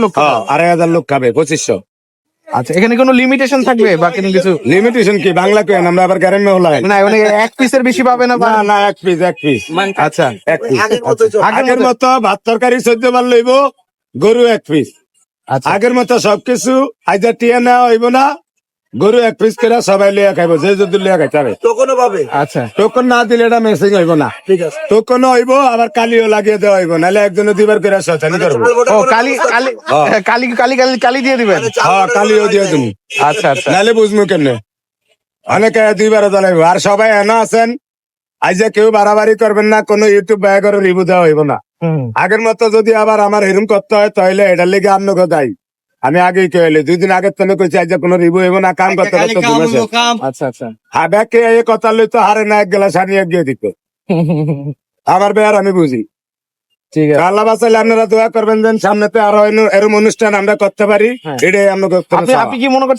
লোক হ্যাঁ 2,500 লোক খাবে 2500। আচ্ছা, এখানে কোনো লিমিটেশন থাকবে বা কোনো কিছু? লিমিটেশন কি বাংলা কেন আমরা আবার গ্রামে হলাই না মানে এক পিসের বেশি পাবে না? না না এক পিস আচ্ছা, এক পিস আগের আগের মতো? মতো ভাত তরকারি 14 বার লইব, গরু এক পিস। আচ্ছা, আগের মতো সবকিছু আইজা টিয়া নেওয়া হইব না, গরু এক পিস করে সবাই লিয়া খাইব, যে যদি লিয়া খাইতে হবে। আচ্ছা, টোকন না দিলে এটা মেসেজ হইব না, টোকন হইব আবার কালিও লাগিয়ে দেওয়া হইব, নাহলে একজনে দুইবার করে শয়তানি করবো। ও কালি কালি কালি কালি কালি কালি দিয়ে দিবেন? হ্যাঁ কালিও দিয়ে তুমি, আচ্ছা আচ্ছা, নাহলে বুঝবো কেমনে। অনেকে দুইবার জ্বালাইব। আর সবাই এনা আছেন, আইজা কেউ বাড়াবাড়ি করবেন না, কোনো ইউটিউব ব্যয় করে রিভিউ দেওয়া হইব না। আগের মতো যদি আবার আমার এরম করতে হয় তাহলে এটার লেগে আপনাকে দায়ী। আমি আগেই কইলে 2 দিন আগের থেকে কইছি আজ কোনো রিভিউ হইব না, কাম করতে করতে 2 মাসে। আচ্ছা আচ্ছা, হাবাকে এই কথা লইতো হারে না এক গ্লাস হানি এক দিয়ে দিত আমার বেয়ার আমি বুঝি। ঠিক আছে। আল্লাহ বাঁচাইলে আপনারা দোয়া করবেন যেন সামনেতে আরো এরম অনুষ্ঠান আমরা করতে পারি, হ্যাঁ। এটাই আমরা আপনি কি মনে করছেন?